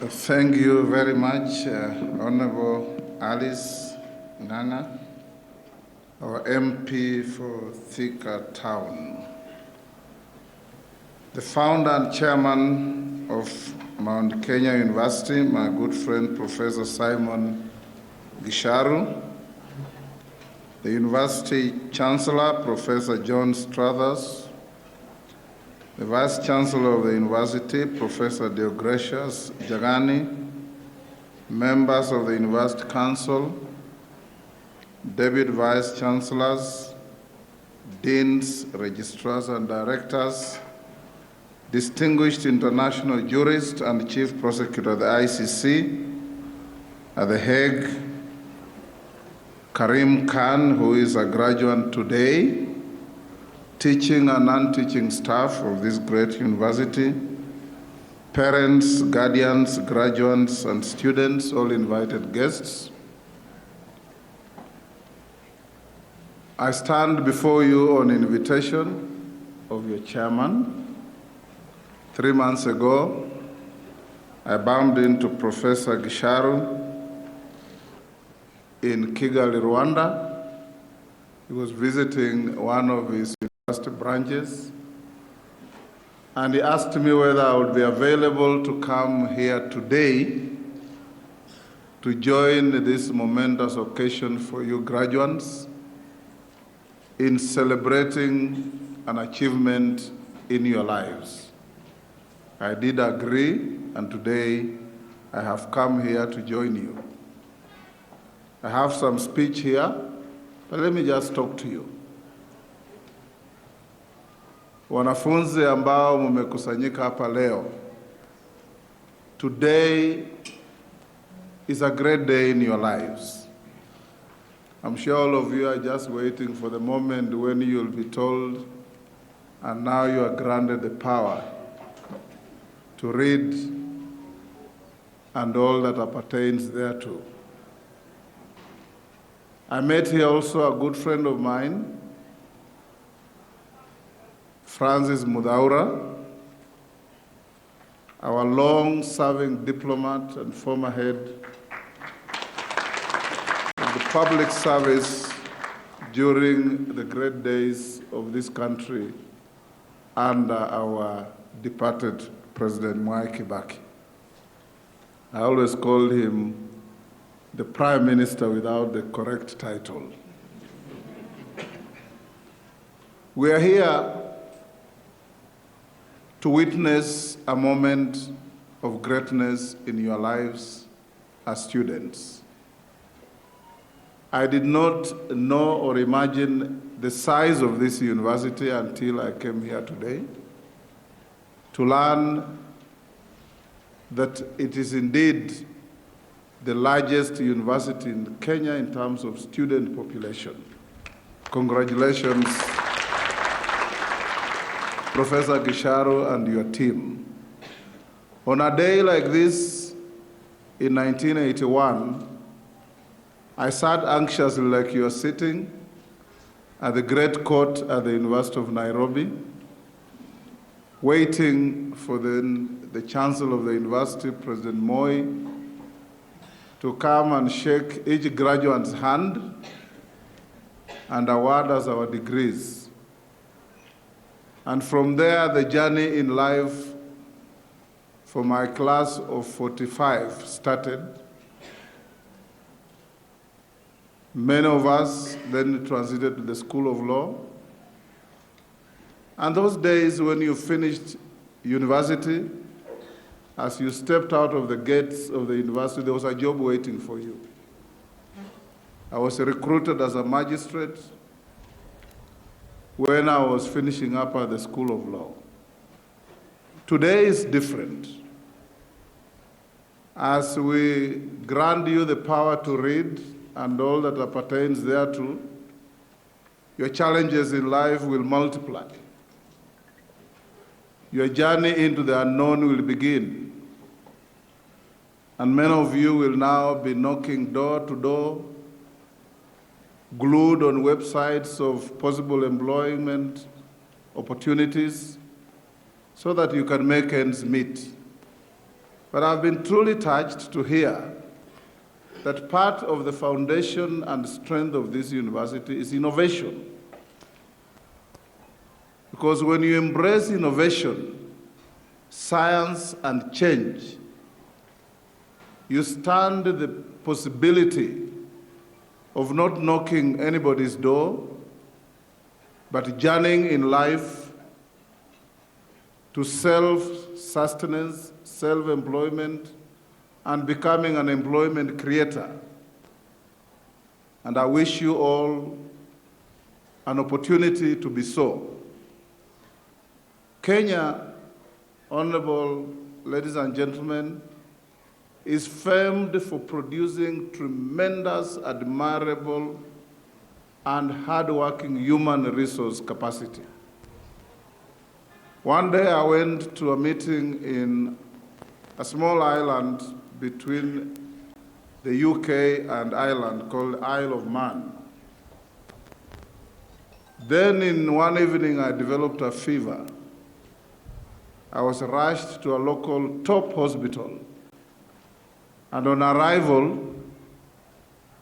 Thank you very much, Honorable Alice Ng'ang'a, our MP for Thika Town. The founder and chairman of Mount Kenya University, my good friend Professor Simon Gisharu, the University Chancellor, Professor John Strathers, the Vice Chancellor of the University, Professor Deogratius Jagani, members of the University Council, Deputy Vice Chancellors, Deans, Registrars and Directors, distinguished international jurist and Chief Prosecutor of the ICC at The Hague, Karim Khan, who is a graduate today, teaching and non-teaching staff of this great university, parents, guardians, graduates, and students, all invited guests. I stand before you on invitation of your chairman. 3 months ago, I bumped into Professor Gisharu in Kigali, Rwanda. He was visiting one of his university branches, and he asked me whether I would be available to come here today to join this momentous occasion for you graduates in celebrating an achievement in your lives. I did agree, and today I have come here to join you. I have some speech here, but let me just talk to you. Wanafunzi ambao mumekusanyika hapa leo, today is a great day in your lives. I'm sure all of you are just waiting for the moment when you'll be told, and now you are granted the power to read and all that appertains thereto. I met here also a good friend of mine, Francis Mudaura, our long-serving diplomat and former head of the public service during the great days of this country under our departed President Mwai Kibaki. I always called him the Prime Minister without the correct title. We are here to witness a moment of greatness in your lives as students. I did not know or imagine the size of this university until I came here today to learn that it is indeed the largest university in Kenya in terms of student population. Congratulations, Professor Gisharu and your team. On a day like this, in 1981, I sat anxiously like you are sitting at the great court at the University of Nairobi, waiting for the Chancellor of the University, President Moi, to come and shake each graduate's hand and award us our degrees. And from there, the journey in life for my class of 45 started. Many of us then transited to the School of Law. And those days when you finished university, as you stepped out of the gates of the university, there was a job waiting for you. I was recruited as a magistrate when I was finishing up at the School of Law. Today is different. As we grant you the power to read and all that appertains thereto, your challenges in life will multiply. Your journey into the unknown will begin. And many of you will now be knocking door to door, glued on websites of possible employment opportunities so that you can make ends meet. But I've been truly touched to hear that part of the foundation and strength of this university is innovation. Because when you embrace innovation, science, and change, you stand the possibility of not knocking anybody's door, but journeying in life to self-sustenance, self-employment, and becoming an employment creator. And I wish you all an opportunity to be so. Kenya, honorable ladies and gentlemen, is famed for producing tremendous, admirable, and hardworking human resource capacity. One day I went to a meeting in a small island between the UK and Ireland called Isle of Man. Then in one evening I developed a fever. I was rushed to a local top hospital. And on arrival,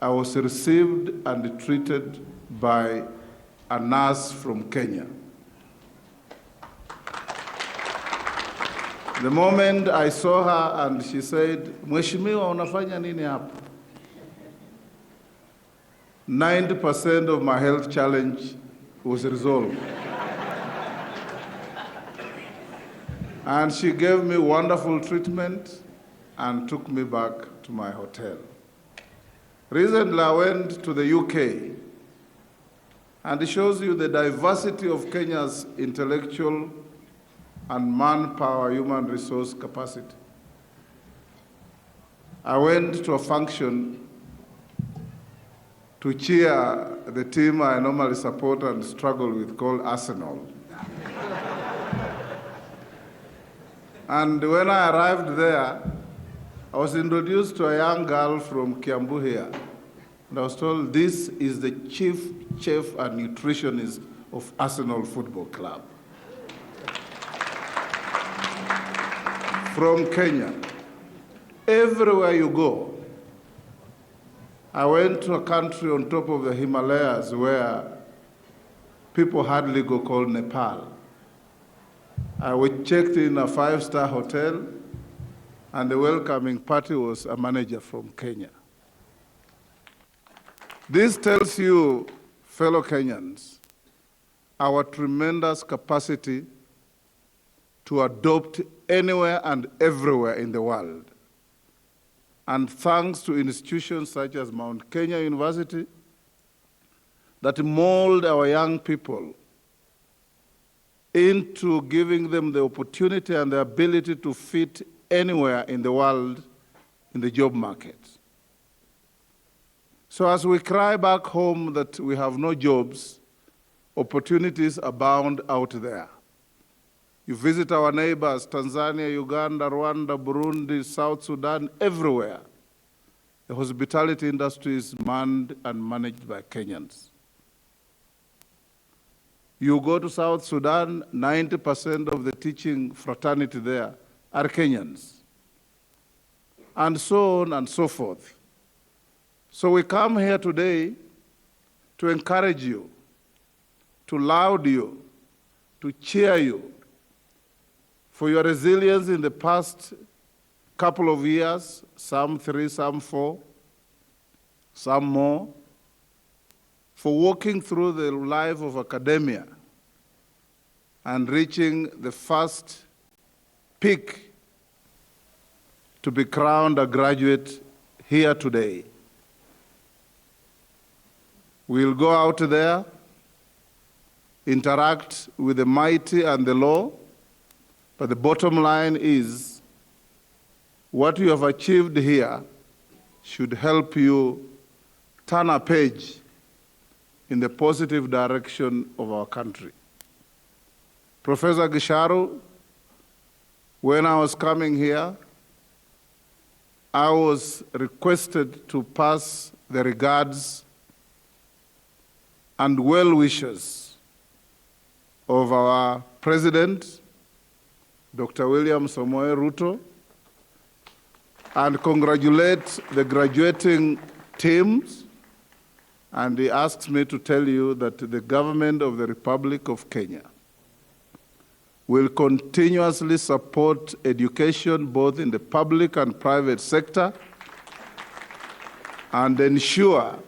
I was received and treated by a nurse from Kenya. The moment I saw her and she said, "Mheshimiwa, unafanya nini hapa?" 90% of my health challenge was resolved. And she gave me wonderful treatment and took me back to my hotel. Recently, I went to the UK, and it shows you the diversity of Kenya's intellectual and manpower human resource capacity. I went to a function to cheer the team I normally support and struggle with called Arsenal. And when I arrived there, I was introduced to a young girl from Kiambu here. And I was told, this is the chief chef and nutritionist of Arsenal Football Club. From Kenya. Everywhere you go. I went to a country on top of the Himalayas where people hardly go, called Nepal. I was checked in a 5-star hotel, and the welcoming party was a manager from Kenya. This tells you, fellow Kenyans, our tremendous capacity to adopt anywhere and everywhere in the world. And thanks to institutions such as Mount Kenya University that mold our young people into giving them the opportunity and the ability to fit anywhere in the world in the job market. So as we cry back home that we have no jobs, opportunities abound out there. You visit our neighbors, Tanzania, Uganda, Rwanda, Burundi, South Sudan, everywhere. The hospitality industry is manned and managed by Kenyans. You go to South Sudan, 90% of the teaching fraternity there are Kenyans. And so on and so forth. So we come here today to encourage you, to laud you, to cheer you for your resilience in the past couple of years, some 3, some 4, some more, for walking through the life of academia and reaching the first peak to be crowned a graduate here today. We'll go out there, interact with the mighty and the low, but the bottom line is what you have achieved here should help you turn a page in the positive direction of our country. Professor Gisharu, when I was coming here, I was requested to pass the regards and well wishes of our President, Dr. William Samoei Ruto, and congratulate the graduating teams. And he asks me to tell you that the government of the Republic of Kenya will continuously support education both in the public and private sector and ensure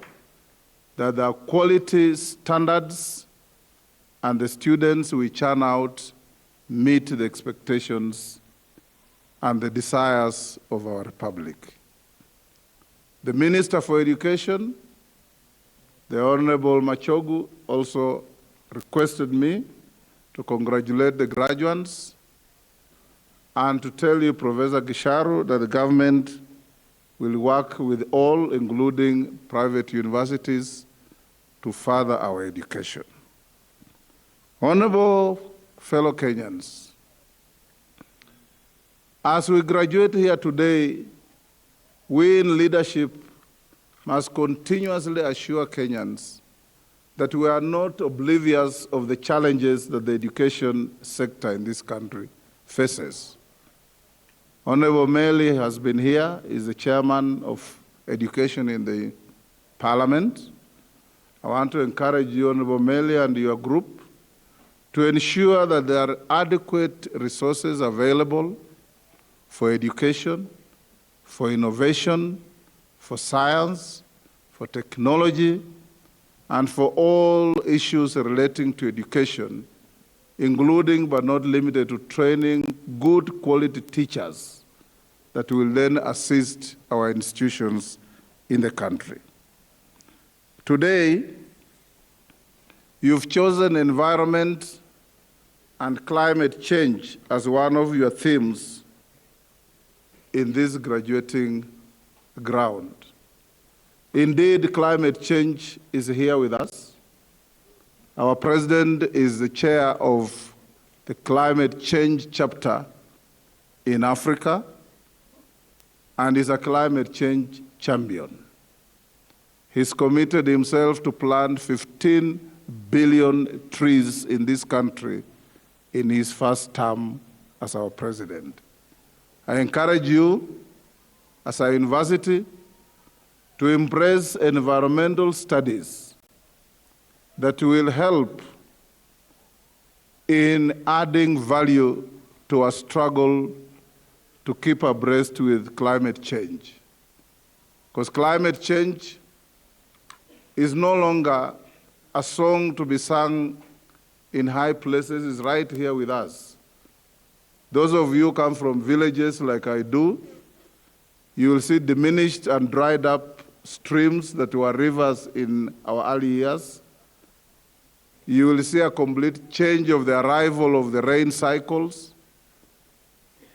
that the quality standards and the students we churn out meet the expectations and the desires of our Republic. The Minister for Education, the Honorable Machogu, also requested me to congratulate the graduates and to tell you, Professor Gisharu, that the government will work with all, including private universities, to further our education. Honorable fellow Kenyans, as we graduate here today, we in leadership must continuously assure Kenyans that we are not oblivious of the challenges that the education sector in this country faces. Honorable Meli has been here, is the chairman of education in the Parliament. I want to encourage you, Honorable Meli, and your group to ensure that there are adequate resources available for education, for innovation, for science, for technology, and for all issues relating to education, including but not limited to training good quality teachers that will then assist our institutions in the country. Today, you've chosen environment and climate change as one of your themes in this graduating ground. Indeed, climate change is here with us. Our president is the chair of the climate change chapter in Africa and is a climate change champion. He's committed himself to plant 15 billion trees in this country in his first term as our president. I encourage you, as a university, to embrace environmental studies that will help in adding value to our struggle to keep abreast with climate change. Because climate change is no longer a song to be sung in high places, it's right here with us. Those of you who come from villages like I do, you will see diminished and dried up streams that were rivers in our early years. You will see a complete change of the arrival of the rain cycles.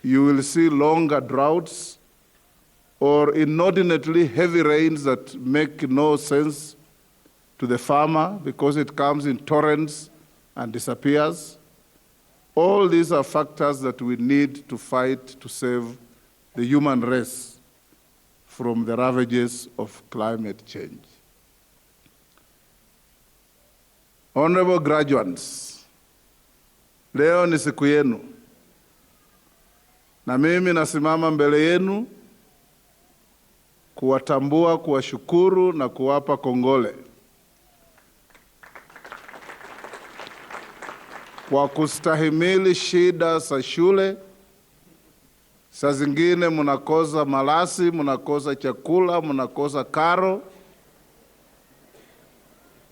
You will see longer droughts or inordinately heavy rains that make no sense to the farmer because it comes in torrents and disappears. All these are factors that we need to fight to save the human race from the ravages of climate change. Honorable graduates, leo ni siku yenu, na mimi nasimama mbele yenu kuwatambua, kuwashukuru na kuwapa kongole kwa kustahimili shida za shule. Saa zingine mnakosa malasi, mnakosa chakula, mnakosa karo,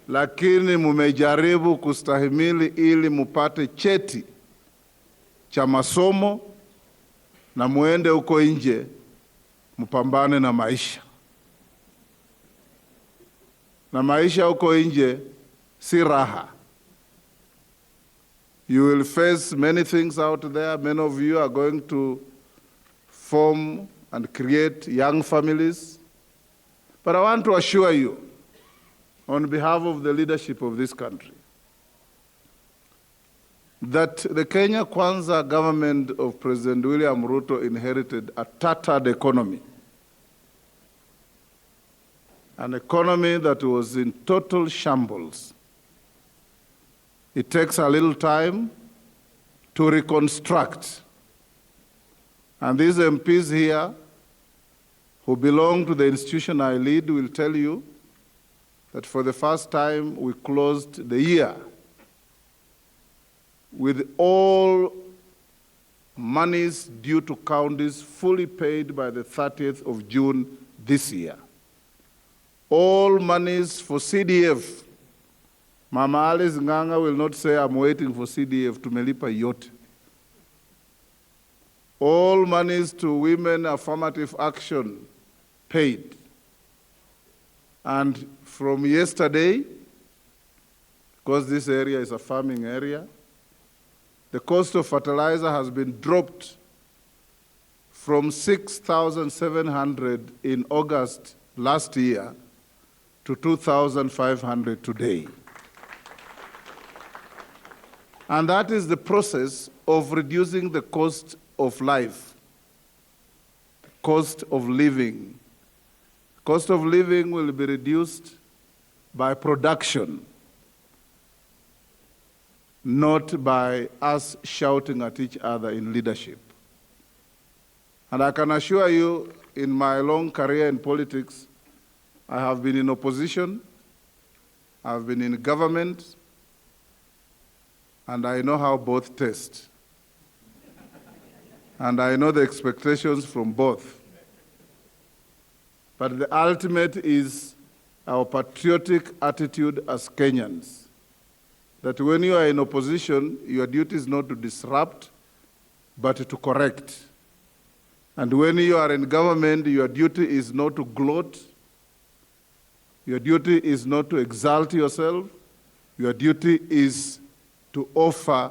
lakini mmejaribu kustahimili ili mupate cheti cha masomo na muende huko nje mpambane na maisha. Na maisha huko nje si raha. You will face many things out there. Many of you are going to form and create young families. But I want to assure you, on behalf of the leadership of this country, that the Kenya Kwanza government of President William Ruto inherited a tattered economy. An economy that was in total shambles. It takes a little time to reconstruct. And these MPs here who belong to the institution I lead will tell you that for the first time we closed the year with all monies due to counties fully paid by the 30th of June this year. All monies for CDF. Mama Alice Nganga will not say, I'm waiting for CDF, tumelipa yote. All monies to women affirmative action paid. And from yesterday, because this area is a farming area, the cost of fertilizer has been dropped from 6,700 in August last year to 2,500 today. And that is the process of reducing the cost of life, cost of living. Cost of living will be reduced by production, not by us shouting at each other in leadership. And I can assure you, in my long career in politics, I have been in opposition, I have been in government, and I know how both taste. And I know the expectations from both. But the ultimate is our patriotic attitude as Kenyans, that when you are in opposition, your duty is not to disrupt, but to correct. And when you are in government, your duty is not to gloat, your duty is not to exalt yourself, your duty is to offer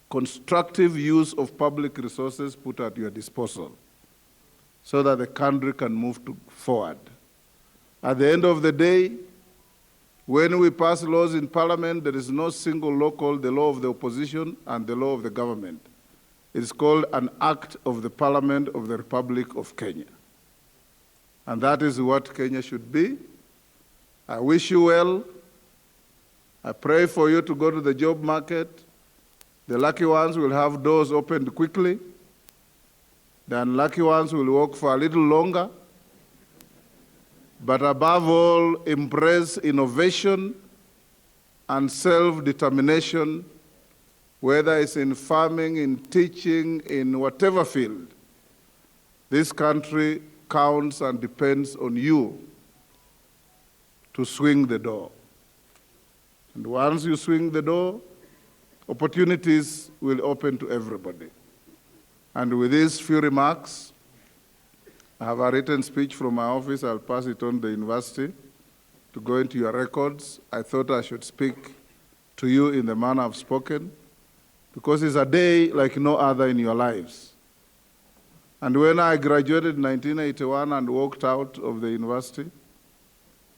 constructive use of public resources put at your disposal so that the country can move forward. At the end of the day, when we pass laws in Parliament, there is no single law called the law of the opposition and the law of the government. It's called an act of the Parliament of the Republic of Kenya. And that is what Kenya should be. I wish you well. I pray for you to go to the job market. The lucky ones will have doors opened quickly. The unlucky ones will work for a little longer. But above all, embrace innovation and self-determination, whether it's in farming, in teaching, in whatever field. This country counts and depends on you to swing the door. And once you swing the door, opportunities will open to everybody. And with these few remarks, I have a written speech from my office. I'll pass it on to the university to go into your records. I thought I should speak to you in the manner I've spoken, because it's a day like no other in your lives. And when I graduated in 1981 and walked out of the university,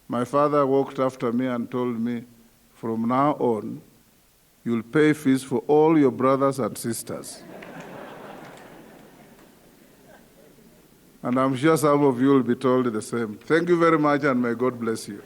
my father walked after me and told me, from now on, you'll pay fees for all your brothers and sisters. And I'm sure some of you will be told the same. Thank you very much, and may God bless you.